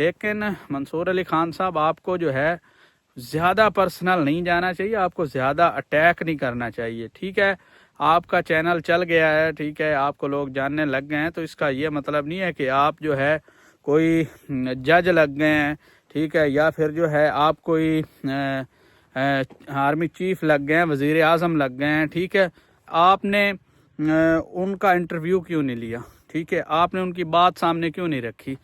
لیکن منصور علی خان صاحب آپ کو جو ہے زیادہ پرسنل نہیں جانا چاہیے، آپ کو زیادہ اٹیک نہیں کرنا چاہیے، ٹھیک ہے۔ آپ کا چینل چل گیا ہے، ٹھیک ہے، آپ کو لوگ جاننے لگ گئے ہیں، تو اس کا یہ مطلب نہیں ہے کہ آپ جو ہے کوئی جج لگ گئے ہیں، ٹھیک ہے، یا پھر جو ہے آپ کوئی آرمی چیف لگ گئے ہیں، وزیر اعظم لگ گئے ہیں، ٹھیک ہے۔ آپ نے ان کا انٹرویو کیوں نہیں لیا، ٹھیک ہے، آپ نے ان کی بات سامنے کیوں نہیں رکھی؟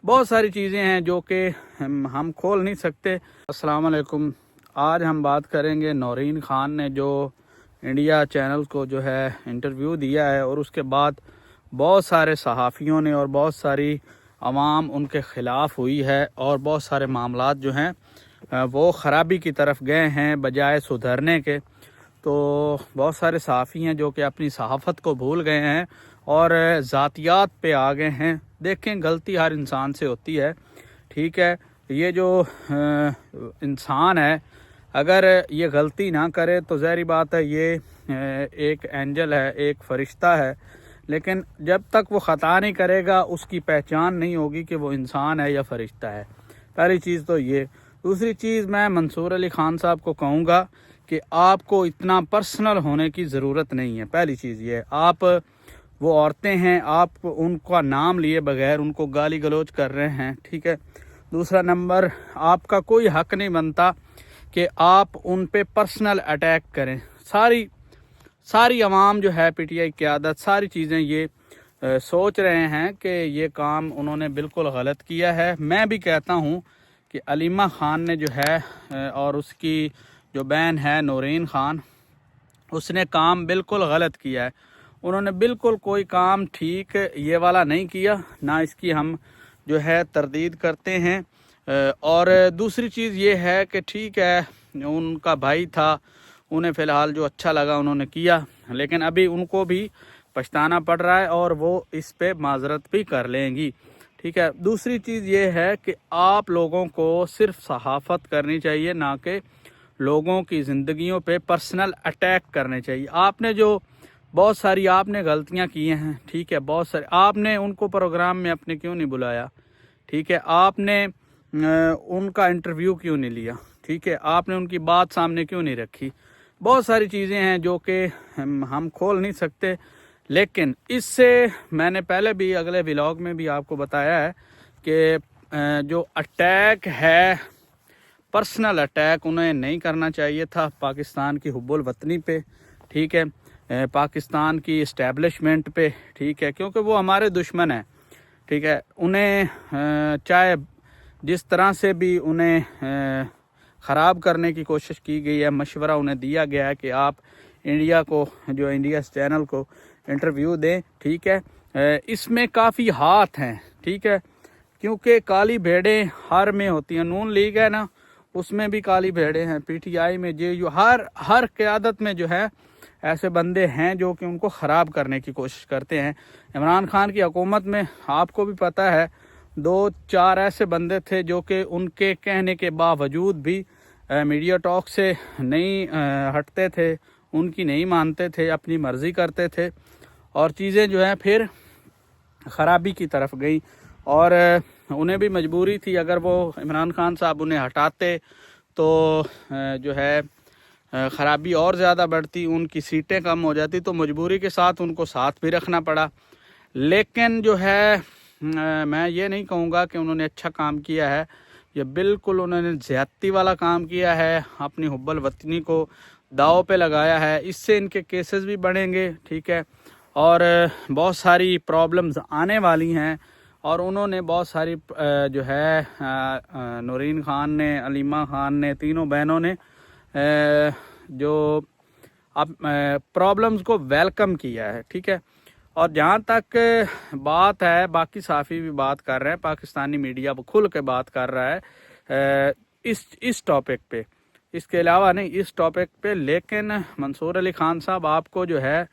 بہت ساری چیزیں ہیں جو کہ ہم کھول نہیں سکتے۔ السلام علیکم، آج ہم بات کریں گے نورین خان نے جو انڈیا چینل کو جو ہے انٹرویو دیا ہے، اور اس کے بعد بہت سارے صحافیوں نے اور بہت ساری عوام ان کے خلاف ہوئی ہے، اور بہت سارے معاملات جو ہیں وہ خرابی کی طرف گئے ہیں بجائے سدھرنے کے۔ تو بہت سارے صحافی ہیں جو کہ اپنی صحافت کو بھول گئے ہیں اور ذاتیات پہ آ گئے ہیں۔ دیکھیں، غلطی ہر انسان سے ہوتی ہے، ٹھیک ہے۔ یہ جو انسان ہے، اگر یہ غلطی نہ کرے تو ظاہری بات ہے یہ ایک اینجل ہے، ایک فرشتہ ہے، لیکن جب تک وہ خطا نہیں کرے گا اس کی پہچان نہیں ہوگی کہ وہ انسان ہے یا فرشتہ ہے۔ پہلی چیز تو یہ۔ دوسری چیز، میں منصور علی خان صاحب کو کہوں گا کہ آپ کو اتنا پرسنل ہونے کی ضرورت نہیں ہے۔ پہلی چیز یہ، آپ وہ عورتیں ہیں، آپ ان کا نام لیے بغیر ان کو گالی گلوچ کر رہے ہیں، ٹھیک ہے۔ دوسرا نمبر، آپ کا کوئی حق نہیں بنتا کہ آپ ان پہ پرسنل اٹیک کریں۔ ساری عوام جو ہے، پی ٹی آئی قیادت، ساری چیزیں یہ سوچ رہے ہیں کہ یہ کام انہوں نے بالکل غلط کیا ہے۔ میں بھی کہتا ہوں کہ علیمہ خان نے جو ہے اور اس کی جو بہن ہے نورین خان، اس نے کام بالکل غلط کیا ہے۔ انہوں نے بالکل کوئی کام ٹھیک یہ والا نہیں کیا، نہ اس کی ہم جو ہے تردید کرتے ہیں۔ اور دوسری چیز یہ ہے کہ ٹھیک ہے، ان کا بھائی تھا، انہیں فی الحال جو اچھا لگا انہوں نے کیا، لیکن ابھی ان کو بھی پچھتانا پڑ رہا ہے اور وہ اس پہ معذرت بھی کر لیں گی، ٹھیک ہے۔ دوسری چیز یہ ہے کہ آپ لوگوں کو صرف صحافت کرنی چاہیے، نہ کہ لوگوں کی زندگیوں پہ پرسنل اٹیک کرنے چاہیے۔ آپ نے جو بہت ساری آپ نے غلطیاں کی ہیں، ٹھیک ہے، بہت ساری آپ نے ان کو پروگرام میں اپنے کیوں نہیں بلایا، ٹھیک ہے، آپ نے ان کا انٹرویو کیوں نہیں لیا، ٹھیک ہے، آپ نے ان کی بات سامنے کیوں نہیں رکھی؟ بہت ساری چیزیں ہیں جو کہ ہم کھول نہیں سکتے، لیکن اس سے میں نے پہلے بھی اگلے ولاگ میں بھی آپ کو بتایا ہے کہ جو اٹیک ہے، پرسنل اٹیک انہیں نہیں کرنا چاہیے تھا پاکستان کی حب الوطنی پہ، ٹھیک ہے، پاکستان کی اسٹیبلشمنٹ پہ، ٹھیک ہے، کیونکہ وہ ہمارے دشمن ہیں، ٹھیک ہے۔ انہیں چاہے جس طرح سے بھی انہیں خراب کرنے کی کوشش کی گئی ہے، مشورہ انہیں دیا گیا ہے کہ آپ انڈیا کو جو انڈیا چینل کو انٹرویو دیں، ٹھیک ہے، اس میں کافی ہاتھ ہیں، ٹھیک ہے، کیونکہ کالی بھیڑیں ہر میں ہوتی ہیں۔ نون لیگ ہے نا، اس میں بھی کالی بھیڑیں ہیں، پی ٹی آئی میں جو ہر قیادت میں جو ہے ایسے بندے ہیں جو کہ ان کو خراب کرنے کی کوشش کرتے ہیں۔ عمران خان کی حکومت میں آپ کو بھی پتہ ہے 2-4 ایسے بندے تھے جو کہ ان کے کہنے کے باوجود بھی میڈیا ٹاک سے نہیں ہٹتے تھے، ان کی نہیں مانتے تھے، اپنی مرضی کرتے تھے، اور چیزیں جو ہیں پھر خرابی کی طرف گئی، اور انہیں بھی مجبوری تھی۔ اگر وہ عمران خان صاحب انہیں ہٹاتے تو جو ہے خرابی اور زیادہ بڑھتی، ان کی سیٹیں کم ہو جاتی، تو مجبوری کے ساتھ ان کو ساتھ بھی رکھنا پڑا۔ لیکن جو ہے میں یہ نہیں کہوں گا کہ انہوں نے اچھا کام کیا ہے، یہ بالکل انہوں نے زیادتی والا کام کیا ہے، اپنی حب الوطنی کو داؤ پہ لگایا ہے۔ اس سے ان کے کیسز بھی بڑھیں گے، ٹھیک ہے، اور بہت ساری پرابلمز آنے والی ہیں، اور انہوں نے بہت ساری جو ہے نورین خان نے، علیمہ خان نے، تینوں بہنوں نے جو اب پرابلمز کو ویلکم کیا ہے، ٹھیک ہے۔ اور جہاں تک بات ہے، باقی صحافی بھی بات کر رہے ہیں، پاکستانی میڈیا کھل کے بات کر رہا ہے اس ٹاپک پہ، اس کے علاوہ نہیں، اس ٹاپک پہ، لیکن منصور علی خان صاحب آپ کو جو ہے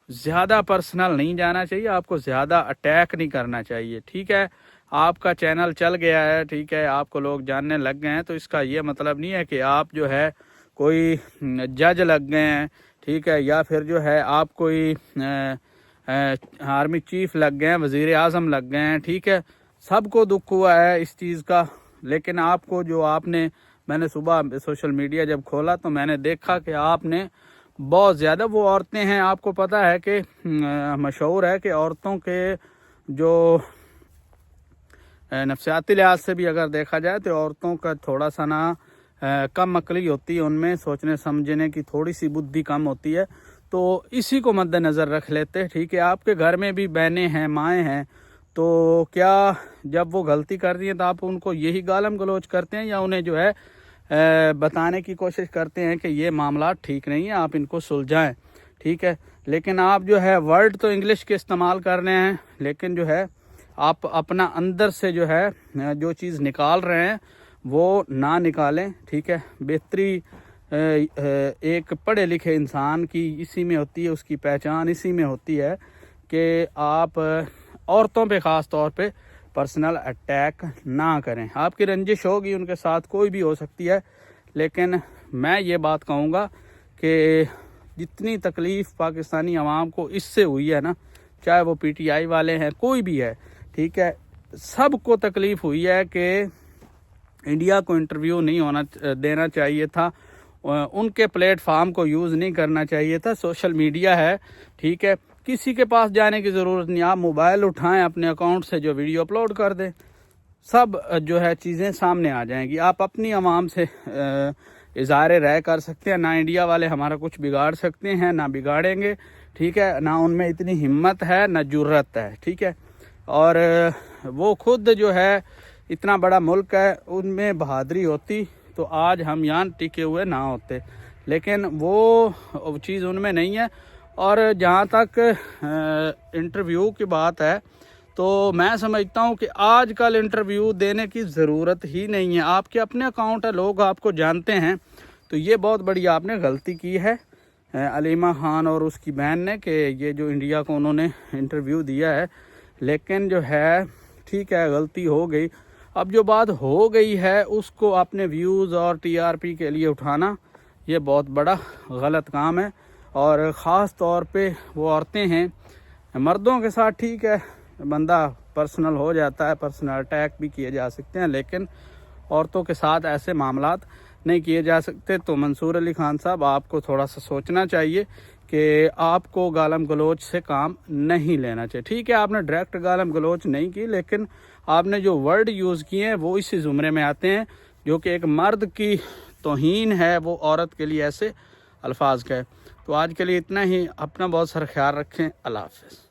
زیادہ پرسنل نہیں جانا چاہیے، آپ کو زیادہ اٹیک نہیں کرنا چاہیے، ٹھیک ہے۔ آپ کا چینل چل گیا ہے، ٹھیک ہے، آپ کو لوگ جاننے لگ گئے ہیں، تو اس کا یہ مطلب نہیں ہے کہ آپ جو ہے کوئی جج لگ گئے ہیں، ٹھیک ہے، یا پھر جو ہے آپ کوئی آرمی چیف لگ گئے ہیں، وزیر اعظم لگ گئے ہیں، ٹھیک ہے۔ سب کو دکھ ہوا ہے اس چیز کا، لیکن آپ کو جو میں نے صبح سوشل میڈیا جب کھولا تو میں نے دیکھا کہ آپ نے بہت زیادہ وہ عورتیں ہیں، آپ کو پتہ ہے کہ مشہور ہے کہ عورتوں کے جو نفسیاتی لحاظ سے بھی اگر دیکھا جائے تو عورتوں کا تھوڑا سا کم عقلی ہوتی ہے، ان میں سوچنے سمجھنے کی تھوڑی سی بدھی کم ہوتی ہے، تو اسی کو مد نظر رکھ لیتے. ٹھیک ہے، آپ کے گھر میں بھی بہنیں ہیں، مائیں ہیں، تو کیا جب وہ غلطی کر رہی ہیں تو آپ ان کو یہی گالم گلوچ کرتے ہیں یا انہیں جو ہے بتانے کی کوشش کرتے ہیں کہ یہ معاملات ٹھیک نہیں ہیں، آپ ان کو سلجھائیں. ٹھیک ہے، لیکن آپ جو ہے ورڈ تو انگلش کے استعمال کر رہے ہیں، لیکن جو ہے آپ اپنا اندر سے جو ہے جو چیز نکال رہے ہیں وہ نہ نکالیں. ٹھیک ہے، بہتری ایک پڑھے لکھے انسان کی اسی میں ہوتی ہے، اس کی پہچان اسی میں ہوتی ہے کہ آپ عورتوں پہ خاص طور پہ پرسنل اٹیک نہ کریں. آپ کی رنجش ہوگی، ان کے ساتھ کوئی بھی ہو سکتی ہے، لیکن میں یہ بات کہوں گا کہ جتنی تکلیف پاکستانی عوام کو اس سے ہوئی ہے نا، چاہے وہ پی ٹی آئی والے ہیں، کوئی بھی ہے، ٹھیک ہے، سب کو تکلیف ہوئی ہے کہ انڈیا کو انٹرویو نہیں دینا چاہیے تھا، ان کے پلیٹ فارم کو یوز نہیں کرنا چاہیے تھا. سوشل میڈیا ہے، ٹھیک ہے، کسی کے پاس جانے کی ضرورت نہیں، آپ موبائل اٹھائیں، اپنے اکاؤنٹ سے جو ویڈیو اپلوڈ کر دیں، سب جو ہے چیزیں سامنے آ جائیں گی. آپ اپنی عوام سے اظہار رائے کر سکتے ہیں، نہ انڈیا والے ہمارا کچھ بگاڑ سکتے ہیں، نہ بگاڑیں گے. ٹھیک ہے، نہ ان میں اتنی ہمت ہے، نہ جرت ہے. ٹھیک ہے، اور وہ خود جو ہے اتنا بڑا ملک ہے، ان میں بہادری ہوتی تو آج ہم یہاں ٹکے ہوئے نہ ہوتے، لیکن وہ چیز ان میں نہیں ہے. اور جہاں تک انٹرویو کی بات ہے تو میں سمجھتا ہوں کہ آج کل انٹرویو دینے کی ضرورت ہی نہیں ہے. آپ کے اپنے اکاؤنٹ ہے، لوگ آپ کو جانتے ہیں، تو یہ بہت بڑی آپ نے غلطی کی ہے علیمہ خان اور اس کی بہن نے کہ یہ جو انڈیا کو انہوں نے انٹرویو دیا ہے. لیکن جو ہے ٹھیک ہے، غلطی ہو گئی. اب جو بات ہو گئی ہے اس کو اپنے ویوز اور ٹی آر پی کے لیے اٹھانا یہ بہت بڑا غلط کام ہے. اور خاص طور پہ وہ عورتیں ہیں، مردوں کے ساتھ ٹھیک ہے بندہ پرسنل ہو جاتا ہے، پرسنل اٹیک بھی کیے جا سکتے ہیں، لیکن عورتوں کے ساتھ ایسے معاملات نہیں کیے جا سکتے. تو منصور علی خان صاحب، آپ کو تھوڑا سا سوچنا چاہیے کہ آپ کو گالم گلوچ سے کام نہیں لینا چاہیے. ٹھیک ہے، آپ نے ڈائریکٹ گالم گلوچ نہیں کی، لیکن آپ نے جو ورڈ یوز کیے ہیں وہ اسی زمرے میں آتے ہیں جو کہ ایک مرد کی توہین ہے، وہ عورت کے لیے ایسے الفاظ کا ہے. تو آج کے لیے اتنا ہی. اپنا بہت سارا خیال رکھیں. اللہ حافظ.